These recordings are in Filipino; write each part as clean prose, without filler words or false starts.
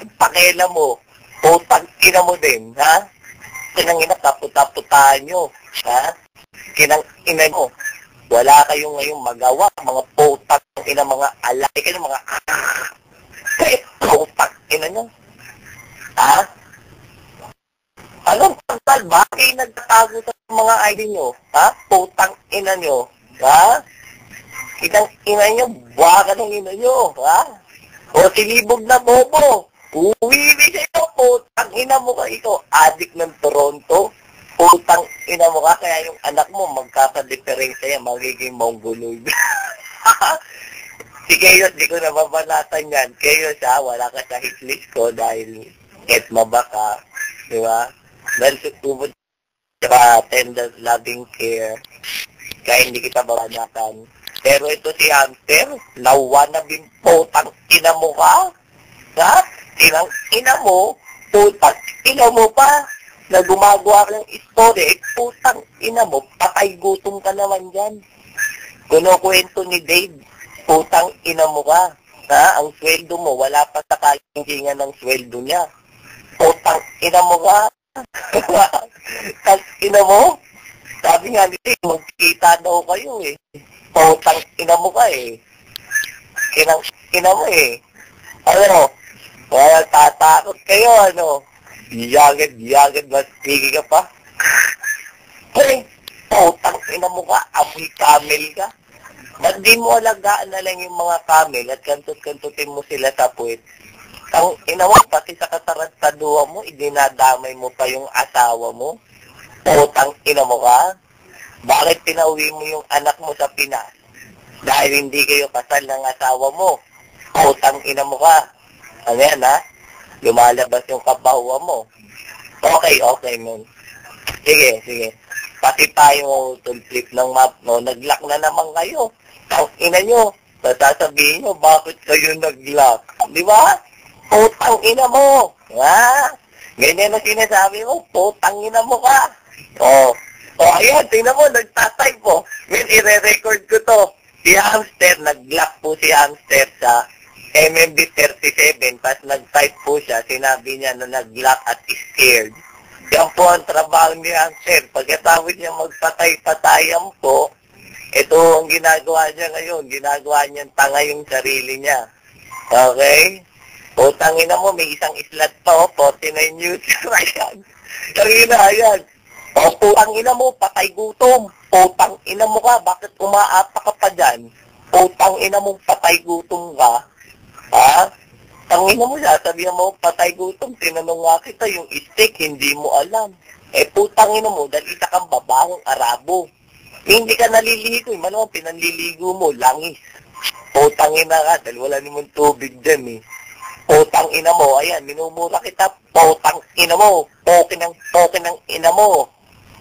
pakela mo. Putang ina mo din, ha? Kinang ina, taputa-putaan nyo, ha? Kinang ina mo. Wala kayong ngayong magawa, mga putang ina, mga alay kayo, mga putang ina nyo. Ha? Anong pagtal? Bakit nagtatago sa mga ID nyo? Ha? Putang ina nyo. Ha? Kinang ina nyo, baka ng ina nyo. Ha? O silibog na bobo. Uwiwi sa'yo, putang ina mo ka ito. Adik ng Toronto. Putang ina mo ka, kaya yung anak mo magkakadiferensya yan, magiging mongoloid. Si Keyos, di ko nababanatan yan. Keyos ha, wala ka sa hitlist ko dahil etmaba ka. Di ba? Dahil sumubod ka, tender, loving care. Kaya hindi kita babanatan. Pero ito si Hamster, nawanabing putang ina mo ka. Ha? Tinang ina mo, putang ina mo pa. Na gumagawa ka ng story, putang ina mo, patay gutom ka naman dyan. Kuno-kwento ni Dave, putang ina mo ka. Ha? Ang sweldo mo, wala pa sa kalingkingan ng sweldo niya. Putang ina mo ka. Tang ina mo? Sabi nga ni Dave, magkita daw kayo eh. Putang ina mo ka eh. Kinang ina mo eh. Ano? Wala tatakot kayo, ano? Yagad, mas pigi ka pa. Hey, putang ina mo ka, amoy camel ka. Ba't di mo alagaan na lang yung mga camel at kantot-kantutin mo sila sa puwit? Ang ina mo, pati sa katarantaduhan mo, idinadamay mo pa yung asawa mo. Putang ina mo ka. Bakit pinauwi mo yung anak mo sa Pinas? Dahil hindi kayo kasal ng asawa mo. Putang ina mo ka. Ano yan, ha? Lumalabas yung kabahuan mo. Okay, man. Sige. Pati tayo flip ng map, no? Nag-lock na naman kayo. Ang ina nyo. Sasabihin nyo, bakit kayo nag-lock? Di ba? Putang ina mo. Ha? Ganyan na sinasabi mo, putang ina mo ka. Ayan, tingnan mo, nagtatay po. May ire-record ko to. Si Hamster, nag-lock po si Hamster sa MMB 37, pas nag-type po siya, sinabi niya na nag-lock at scared. Yan po ang trabaho ni Hamster. Pagkatapos niya magpatay-patayan po, ito ang ginagawa niya ngayon. Ginagawa niyang tanga yung sarili niya. Okay? Tangin na mo, may isang slot pa, 49 news. Ayan. Tangin na, ayan. Putang ina mo, patay gutom. Putang ina mo ka, bakit umaapa ka pa dyan? Putang ina mo, patay gutom ka. Ha? Tangina mo siya, sabihan mo, patay gutom, tinanong nga kita, yung steak, hindi mo alam. Putangina mo, dahil isa kang babahong Arabo. Hindi ka naliligo, malamang pinanliligo mo, langis. Putangina ka, dahil wala naman tubig dyan eh. Putangina mo, ayan, minumura kita, putangina mo, poke ng ina mo.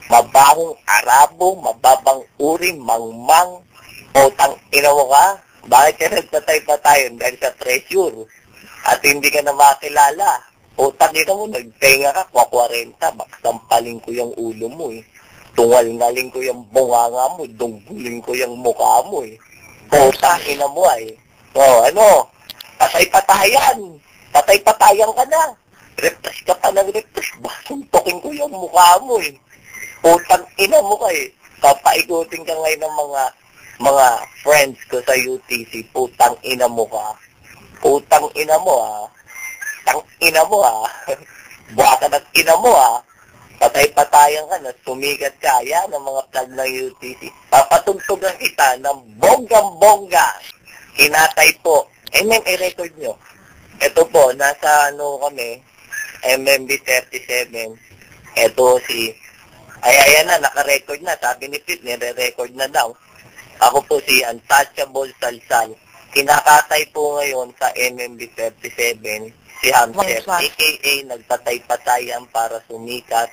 Mabahong Arabo, mababang uri, mangmang, putangina mo ka. Bakit ka nagpatay-patayon dahil sa pressure? At hindi ka na makilala. Utang ina mo, nagtenga ka, 40, baka sampalin ko yung ulo mo eh. Tungal-ngaling ko yung bunganga mo, dunggulin ko yung mukha mo eh. Utang ina mo ay. Ano? Patay-patayan. Patay-patayan ka na. Refresh ka pa ng refresh, baka suntukin ko yung mukha mo eh. Utang ina mo ka eh. Papaikutin ka ngayon ng mga friends ko sa UTC, putang ina mo ka. Putang ina mo ha. Tang ina mo ha. Baka ng ina mo ha. Patay-patayan ka na, sumikat ka. Yan ang mga plug ng UTC. Papatugtugan kita ng bonggang-bongga. Hinatay po. i-record nyo. Ito po, nasa kami, MMB 37. Ito si, ayan na, naka-record na. Sabi ni Pete, nire-record na daw. Ako po si Untouchable Salsal. Kinakatay po ngayon sa MMB 37 si Hamster, a.k.a. nagpatay-patayan para sumikat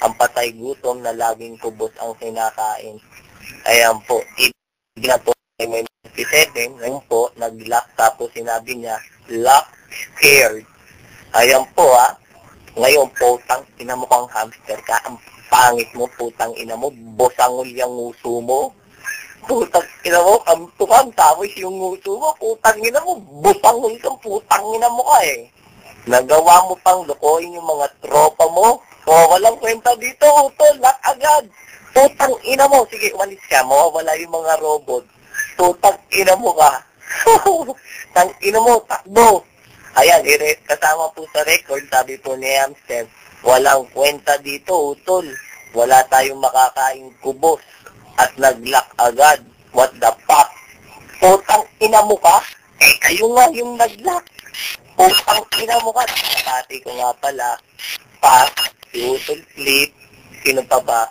ang patay gutom na laging kubos ang kinakain. Ayan po, ibig na po MMB 37, ngayon po, nag-lock tapos sinabi niya, lock scared. Ayan po ngayon putang ina mo kang hamster ka, ang pangit mo, putang ina mo, bosangol yung nguso mo. Putang ina mo, kamtukam, tapos yung nguso mo, putang ina mo, busangol kang putang ina mo ka eh. Nagawa mo pang lukoyin yung mga tropa mo. O, walang kwenta dito, utol. Lock agad. Putang ina mo. Sige, umalis ka. Mawawala yung mga robot. Putang ina mo ka. Tang ina mo, takbo. Ayan, kasama po sa record, sabi po ni Hamster, walang kwenta dito, utol. Wala tayong makakain kubos. At nag-lock agad. What the fuck? Putang ina mo ka? Eh, kayo nga yung nag-lock. Putang ina mo ka. Pati ko nga pala. Si Utol Flip. Sino pa ba?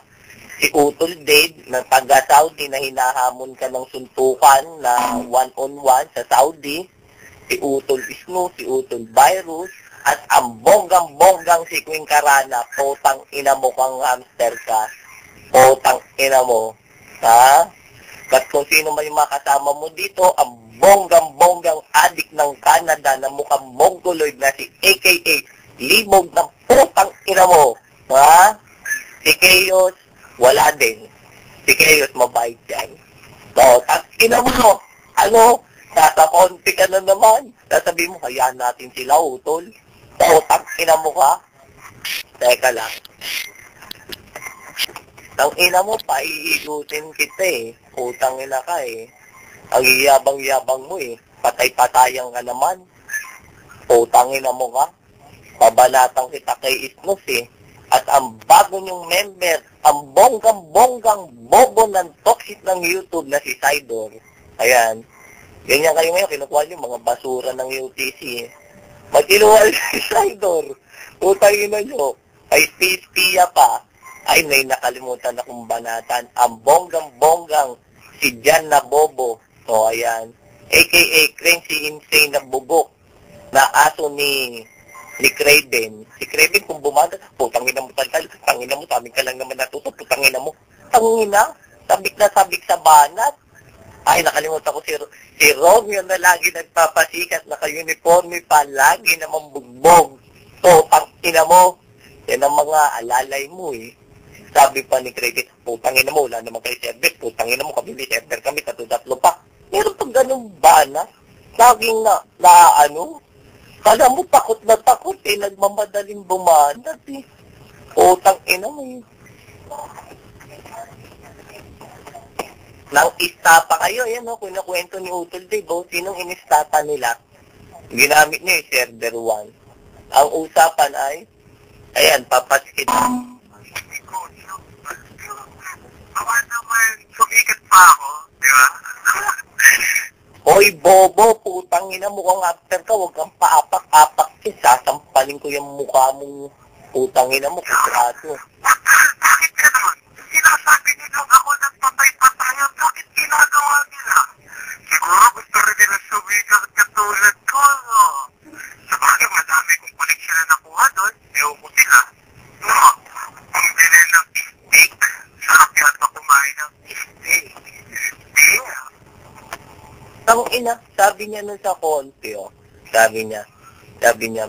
Si Utol Dave na taga-Saudi na hinahamon ka ng suntukan na one-on-one sa Saudi. Si Utol Isno, si Utol Virus. At ang bonggang-bonggang si Queen Karana. Putang ina mo kang hamster ka. Putang ina mo. Ha? At kung sino man yung makasama mo dito, ang bonggang-bonggang adik ng Canada na mukhang mongoloid na si AKA Libog ng putang ina mo. Ha? Si Chaos, wala din. Si Chaos, mabait yan. So, ina mo, ano, nasa konti ka na naman. Sasabihin mo, hayaan natin sila, utol. So, ina mo ka. Teka lang. Ang ina mo, paiigutin kita eh. Utang ina ka eh. Ang yabang-yabang mo eh. Patay-patayan ka naman. Utang ina mo ka. Pabalatang kita kay Isnos eh. At ang bago niyong member, ang bonggang-bonggang bobo ng toxic ng YouTube na si Sidor. Ayan. Ganyan kayo ngayon, kinukuha niyo mga basura ng UTC eh. Magkinuwal si Sidor. Utang ina niyo. Ay piya pa. Ay, may nakalimutan akong banatan. Ang bonggang-bonggang si Jan na Bobo. So, ayan. AKA Crazy Insane na bubok na aso ni Craven. Si Craven kung bumada, putangin na mo tal, tangin na mo, sabi ka lang naman natuto, putangin na mo. Tangin na, sabik na sabik sa banat. Ay, nakalimutan ko si Romeo na lagi nagpapasikat, naka-uniforme pa, lagi naman bugbog. So, tangin na mo. Yan ang mga alalay mo eh. Sabi pa ni Craven, putangin na mo, wala naman kayo server, putangin na mo, kami ni server kami, tatlo pa. Meron pag ganun ba na? Laging ano? Kala mo takot na takot eh, nagmamadaling bumanat eh. Utang ina mo eh. Nang istapa kayo, yan o, kinakwento ni Utol Dave, sinong inistapa nila? Ginamit niya yung server 1. Ang usapan ay, ayan, papaskit. Baka naman, sumikat pa ako, di ba? Hoy, bobo, putang ina, mukhang after ka, huwag kang paapak-apak eh. Sasampalin ko yung mukha mong putang ina mo, kutrato. Bakit gano'n? Sinasabi nilang ako nagpatay-patayan, bakit ginagawa nila? Siguro gusto rin nila sumikat katulad ko, no? Sabagay, madami kong koneksyon na nakuha doon, ewan ko sila. No, ang bili ng steak, sarap yata kumain ng steak. Tang ina, sabi niya nun sa konti, oh. Sabi niya,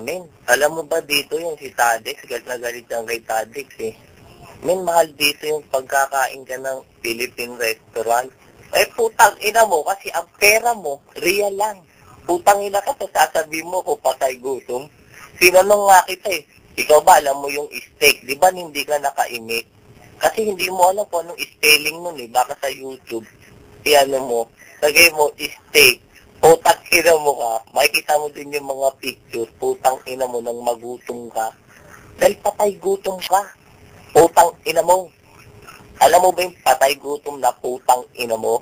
men, alam mo ba dito yung si Tadex, galit na galit yan kay Tadex eh. Men, mahal dito yung pagkakain ka ng Philippine restaurant. Eh, putang ina mo, kasi ang pera mo, real lang. Putang ina ka, sasabihin mo ko patay gutom. Sinanong nga kita eh, ikaw ba alam mo yung steak, di ba hindi ka naka-imit? Kasi hindi mo alam kung anong spelling nun eh, baka sa YouTube. Iano mo, lagay mo steak, putang ina mo ka, makikita mo din yung mga pictures, putang ina mo nang magutom ka. Dahil patay gutom ka, putang ina mo. Alam mo ba yung patay gutom na putang ina mo?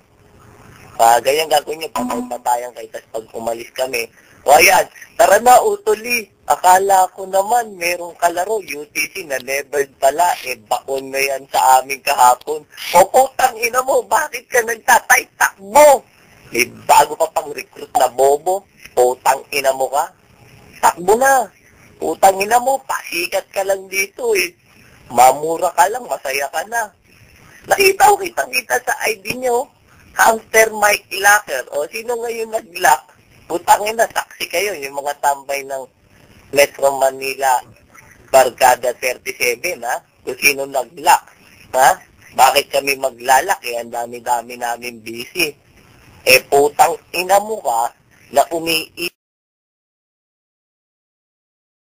Ganyan gagawin niyo, patay-patayan kayo, tapos pag umalis kami, o ayan, tara na utuli, akala ko naman merong kalaro, UTC na never pala, bakon na yan sa aming kahapon. O putang ina mo, bakit ka nagtatay-takbo? May bago pa pang recruit na bobo, putang ina mo ka. Takbo na, putang ina mo, pasikat ka lang dito eh. Mamura ka lang, masaya ka na. Nakita ko, kitang-kita sa ID nyo, Hamster Mike Locker. O sino ngayon nag-lock? Putang ina, saksi kayo, yung mga tambay ng Metro Manila Barkada 37, ha? Kung sino nag-lock, ha? Bakit kami maglalak? Ang dami-dami namin busy. Putang ina mo ka na